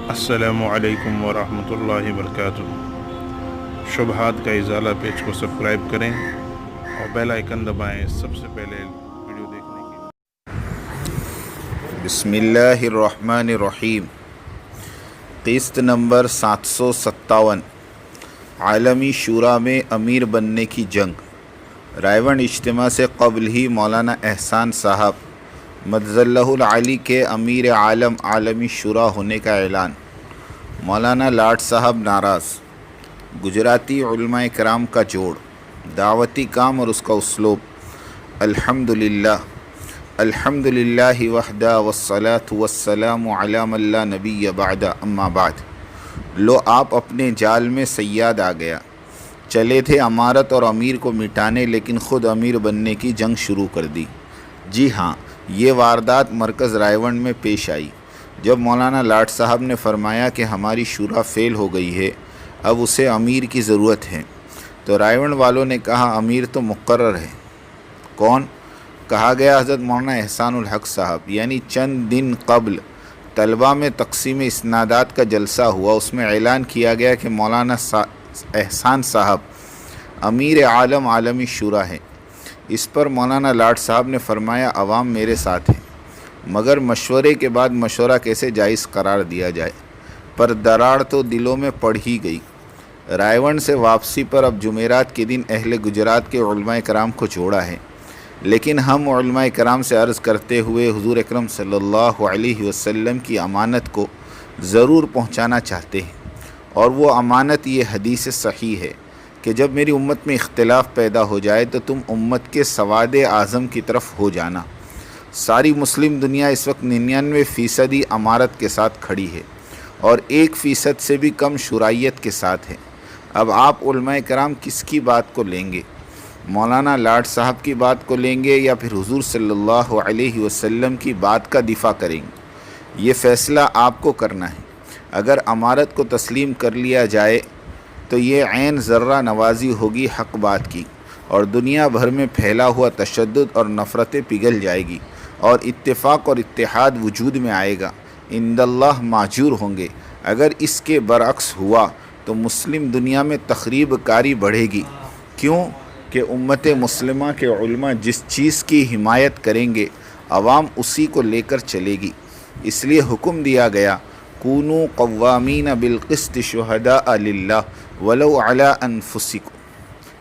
السلام علیکم ورحمۃ اللہ وبرکاتہ۔ شبہات کا ازالہ پیج کو سبسکرائب کریں اور بیل آئیکن دبائیں سب سے پہلے ویڈیو دیکھنے کے لیے۔ بسم اللہ الرحمن الرحیم۔ قسط نمبر 757، عالمی شورا میں امیر بننے کی جنگ۔ رائے ونڈ اجتماع سے قبل ہی مولانا احسان صاحب مدظلہ العالی کے امیر عالم عالمی شورا ہونے کا اعلان۔ مولانا لاٹ صاحب ناراض۔ گجراتی علماء کرام کا جوڑ، دعوتی کام اور اس کا اسلوب۔ الحمدللہ الحمدللہ وحدہ والصلاة والسلام علی من لا نبی بعد، اما بعد۔ لو آپ اپنے جال میں صیاد آ گیا۔ چلے تھے امارت اور امیر کو مٹانے، لیکن خود امیر بننے کی جنگ شروع کر دی۔ جی ہاں، یہ واردات مرکز رائے ونڈ میں پیش آئی جب مولانا لاٹ صاحب نے فرمایا کہ ہماری شورا فیل ہو گئی ہے، اب اسے امیر کی ضرورت ہے، تو رائے ونڈ والوں نے کہا امیر تو مقرر ہے۔ کون؟ کہا گیا حضرت مولانا احسان الحق صاحب۔ یعنی چند دن قبل طلبہ میں تقسیم اسنادات کا جلسہ ہوا، اس میں اعلان کیا گیا کہ مولانا احسان صاحب امیر عالم عالمی شورا ہے۔ اس پر مولانا لاٹ صاحب نے فرمایا عوام میرے ساتھ ہے، مگر مشورے کے بعد مشورہ کیسے جائز قرار دیا جائے، پر دراڑ تو دلوں میں پڑ ہی گئی۔ رائے ونڈ سے واپسی پر اب جمعرات کے دن اہل گجرات کے علماء کرام کو جوڑا ہے، لیکن ہم علماء کرام سے عرض کرتے ہوئے حضور اکرم صلی اللہ علیہ وسلم کی امانت کو ضرور پہنچانا چاہتے ہیں، اور وہ امانت یہ حدیث صحیح ہے کہ جب میری امت میں اختلاف پیدا ہو جائے تو تم امت کے سواد اعظم کی طرف ہو جانا۔ ساری مسلم دنیا اس وقت 99% امارت کے ساتھ کھڑی ہے اور 1% سے بھی کم شورائیت کے ساتھ ہے۔ اب آپ علماء کرام کس کی بات کو لیں گے؟ مولانا لاٹ صاحب کی بات کو لیں گے یا پھر حضور صلی اللہ علیہ وسلم کی بات کا دفاع کریں گے؟ یہ فیصلہ آپ کو کرنا ہے۔ اگر امارت کو تسلیم کر لیا جائے تو یہ عین ذرہ نوازی ہوگی حق بات کی، اور دنیا بھر میں پھیلا ہوا تشدد اور نفرتیں پگھل جائے گی اور اتفاق اور اتحاد وجود میں آئے گا۔ عند اللہ ماجور ہوں گے۔ اگر اس کے برعکس ہوا تو مسلم دنیا میں تخریب کاری بڑھے گی۔ کیوں کہ امت مسلمہ کے علماء جس چیز کی حمایت کریں گے، عوام اسی کو لے کر چلے گی۔ اس لیے حکم دیا گیا کونوا قوامین بالقسط شہداء للہ ولو علی انفسکم۔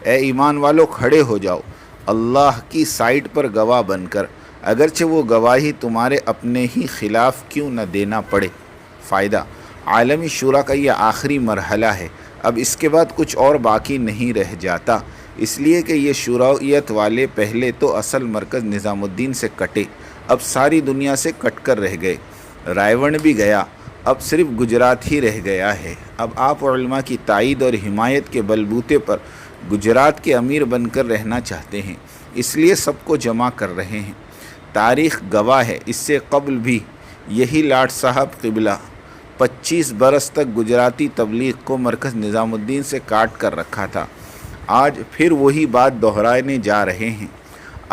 اے ایمان والو، کھڑے ہو جاؤ اللہ کی سائٹ پر گواہ بن کر، اگرچہ وہ گواہی تمہارے اپنے ہی خلاف کیوں نہ دینا پڑے۔ فائدہ: عالمی شورا کا یہ آخری مرحلہ ہے، اب اس کے بعد کچھ اور باقی نہیں رہ جاتا، اس لیے کہ یہ شورائیت والے پہلے تو اصل مرکز نظام الدین سے کٹے، اب ساری دنیا سے کٹ کر رہ گئے۔ رائے ونڈ بھی گیا، اب صرف گجرات ہی رہ گیا ہے۔ اب آپ علماء کی تائید اور حمایت کے بلبوتے پر گجرات کے امیر بن کر رہنا چاہتے ہیں، اس لیے سب کو جمع کر رہے ہیں۔ تاریخ گواہ ہے، اس سے قبل بھی یہی لاٹ صاحب قبلہ 25 برس تک گجراتی تبلیغ کو مرکز نظام الدین سے کاٹ کر رکھا تھا۔ آج پھر وہی بات دہرانے جا رہے ہیں۔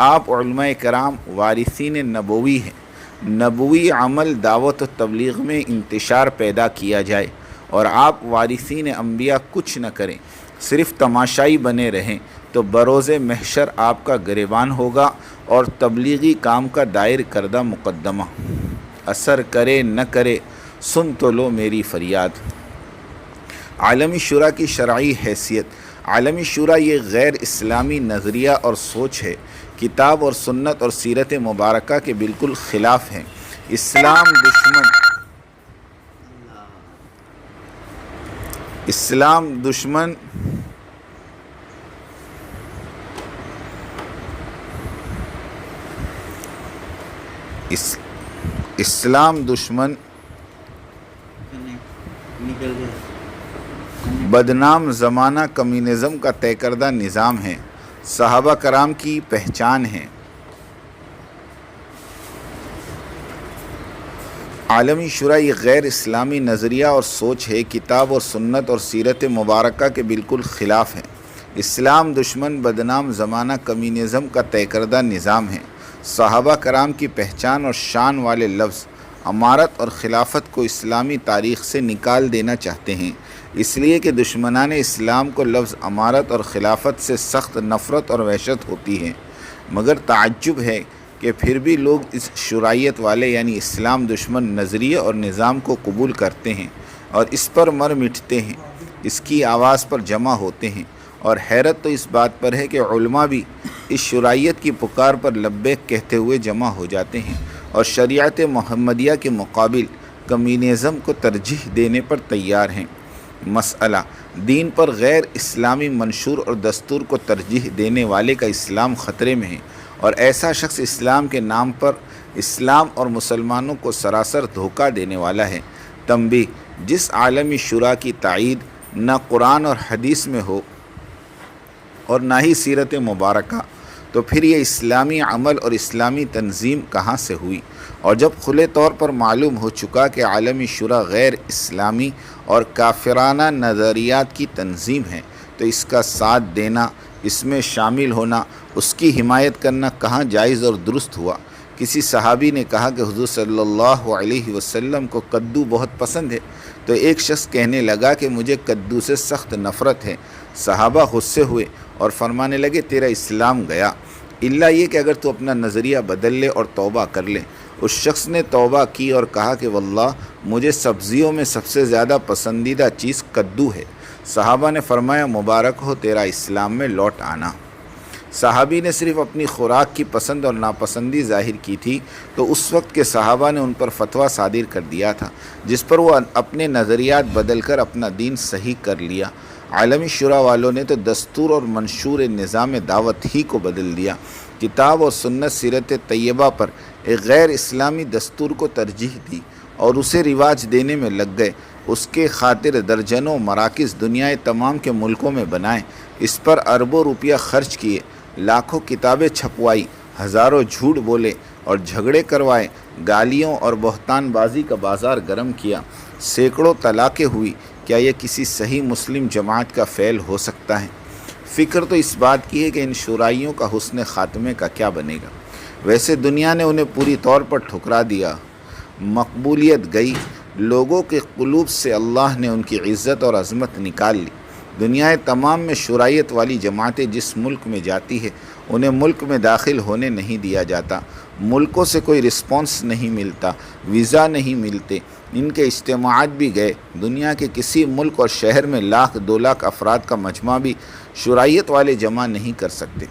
آپ علماء کرام وارثین نبوی ہیں، نبوی عمل دعوت و تبلیغ میں انتشار پیدا کیا جائے، اور آپ وارثین انبیاء کچھ نہ کریں، صرف تماشائی بنے رہیں، تو بروز محشر آپ کا گریبان ہوگا اور تبلیغی کام کا دائر کردہ مقدمہ اثر کرے نہ کرے سن تو لو میری فریاد۔ عالمی شورا کی شرعی حیثیت۔ عالمی شورا یہ غیر اسلامی نظریہ اور سوچ ہے، کتاب اور سنت اور سیرت مبارکہ کے بالکل خلاف ہے۔ اسلام دشمن بدنام زمانہ کمیونزم کا طے کردہ نظام ہے، صحابہ کرام کی پہچان ہے۔ عالمی شورا یہ غیر اسلامی نظریہ اور سوچ ہے، کتاب اور سنت اور سیرت مبارکہ کے بالکل خلاف ہے۔ اسلام دشمن بدنام زمانہ کمیونزم کا طے کردہ نظام ہے، صحابہ کرام کی پہچان اور شان والے لفظ امارت اور خلافت کو اسلامی تاریخ سے نکال دینا چاہتے ہیں، اس لیے کہ دشمنان اسلام کو لفظ امارت اور خلافت سے سخت نفرت اور وحشت ہوتی ہے۔ مگر تعجب ہے کہ پھر بھی لوگ اس شرعیت والے یعنی اسلام دشمن نظریے اور نظام کو قبول کرتے ہیں اور اس پر مر مٹتے ہیں، اس کی آواز پر جمع ہوتے ہیں۔ اور حیرت تو اس بات پر ہے کہ علماء بھی اس شرعیت کی پکار پر لبیک کہتے ہوئے جمع ہو جاتے ہیں اور شریعت محمدیہ کے مقابل کمیونزم کو ترجیح دینے پر تیار ہیں۔ مسئلہ دین پر غیر اسلامی منشور اور دستور کو ترجیح دینے والے کا اسلام خطرے میں ہے، اور ایسا شخص اسلام کے نام پر اسلام اور مسلمانوں کو سراسر دھوکہ دینے والا ہے۔ تنبیہ: جس عالمی شورا کی تائید نہ قرآن اور حدیث میں ہو اور نہ ہی سیرت مبارکہ، تو پھر یہ اسلامی عمل اور اسلامی تنظیم کہاں سے ہوئی؟ اور جب کھلے طور پر معلوم ہو چکا کہ عالمی شورا غیر اسلامی اور کافرانہ نظریات کی تنظیم ہے، تو اس کا ساتھ دینا، اس میں شامل ہونا، اس کی حمایت کرنا کہاں جائز اور درست ہوا؟ کسی صحابی نے کہا کہ حضور صلی اللہ علیہ وسلم کو کدو بہت پسند ہے، تو ایک شخص کہنے لگا کہ مجھے کدو سے سخت نفرت ہے۔ صحابہ غصے ہوئے اور فرمانے لگے تیرا اسلام گیا، الا یہ کہ اگر تو اپنا نظریہ بدل لے اور توبہ کر لے۔ اس شخص نے توبہ کی اور کہا کہ واللہ مجھے سبزیوں میں سب سے زیادہ پسندیدہ چیز کدو ہے۔ صحابہ نے فرمایا مبارک ہو تیرا اسلام میں لوٹ آنا۔ صحابی نے صرف اپنی خوراک کی پسند اور ناپسندی ظاہر کی تھی تو اس وقت کے صحابہ نے ان پر فتویٰ صادر کر دیا تھا، جس پر وہ اپنے نظریات بدل کر اپنا دین صحیح کر لیا۔ عالمی شورا والوں نے تو دستور اور منشور نظام دعوت ہی کو بدل دیا، کتاب اور سنت سیرت طیبہ پر ایک غیر اسلامی دستور کو ترجیح دی اور اسے رواج دینے میں لگ گئے۔ اس کے خاطر درجنوں مراکز دنیا تمام کے ملکوں میں بنائے، اس پر اربوں روپیہ خرچ کیے، لاکھوں کتابیں چھپوائی، ہزاروں جھوٹ بولے اور جھگڑے کروائے، گالیوں اور بہتان بازی کا بازار گرم کیا، سینکڑوں طلاقیں ہوئی۔ کیا یہ کسی صحیح مسلم جماعت کا فعل ہو سکتا ہے؟ فکر تو اس بات کی ہے کہ ان شورائیوں کا حسن خاتمے کا کیا بنے گا۔ ویسے دنیا نے انہیں پوری طور پر ٹھکرا دیا، مقبولیت گئی، لوگوں کے قلوب سے اللہ نے ان کی عزت اور عظمت نکال لی۔ دنیا تمام میں شرعیت والی جماعتیں جس ملک میں جاتی ہے انہیں ملک میں داخل ہونے نہیں دیا جاتا، ملکوں سے کوئی رسپانس نہیں ملتا، ویزا نہیں ملتے، ان کے اجتماعات بھی گئے۔ دنیا کے کسی ملک اور شہر میں 1,00,000 2,00,000 افراد کا مجمع بھی شرعیت والے جمع نہیں کر سکتے۔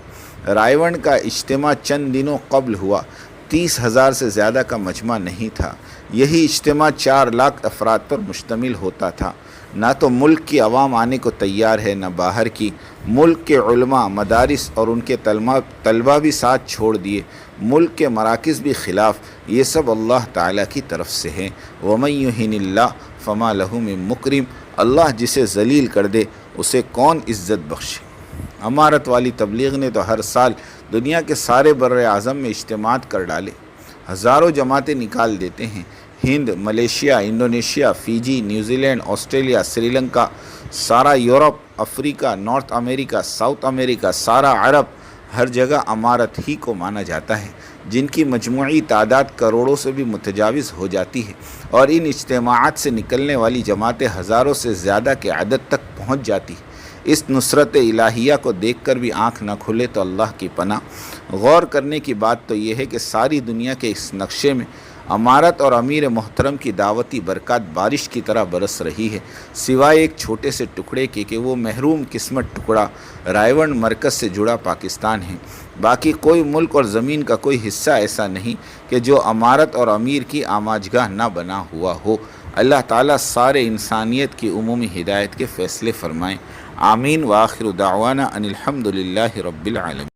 رائے کا اجتماع چند دنوں قبل ہوا، 30,000 سے زیادہ کا مجمع نہیں تھا۔ یہی اجتماع 4,00,000 افراد پر مشتمل ہوتا تھا۔ نہ تو ملک کی عوام آنے کو تیار ہے نہ باہر کی، ملک کے علماء، مدارس اور ان کے طلبہ بھی ساتھ چھوڑ دیے، ملک کے مراکز بھی خلاف۔ یہ سب اللہ تعالیٰ کی طرف سے ہے۔ وَمَن يُهِنِ اللَّهُ فَمَا لَهُ مِن مُكْرِمٍ، اللہ جسے ذلیل کر دے اسے کون عزت بخشے۔ امارت والی تبلیغ نے تو ہر سال دنیا کے سارے بر اعظم میں اجتماعات کر ڈالے، ہزاروں جماعتیں نکال دیتے ہیں۔ Hind, Malaysia, Indonesia, Fiji, New Zealand, Australia, Sri Lanka, سارا Europe, Africa, North America, South America, سارا عرب، ہر جگہ امارت ہی کو مانا جاتا ہے، جن کی مجموعی تعداد کروڑوں سے بھی متجاوز ہو جاتی ہے، اور ان اجتماعات سے نکلنے والی جماعتیں ہزاروں سے زیادہ کے عدد تک پہنچ جاتی ہیں۔ اس نصرت الہیہ کو دیکھ کر بھی آنکھ نہ کھلے تو اللہ کی پناہ۔ غور کرنے کی بات تو یہ ہے کہ ساری دنیا کے اس نقشے میں امارت اور امیر محترم کی دعوتی برکات بارش کی طرح برس رہی ہے، سوائے ایک چھوٹے سے ٹکڑے کے کہ وہ محروم قسمت ٹکڑا رائے مرکز سے جڑا پاکستان ہے۔ باقی کوئی ملک اور زمین کا کوئی حصہ ایسا نہیں کہ جو امارت اور امیر کی آماجگاہ نہ بنا ہوا ہو۔ اللہ تعالیٰ سارے انسانیت کی عمومی ہدایت کے فیصلے فرمائیں۔ آمین۔ وآخر دعوانا ان الحمد للہ رب العالمین۔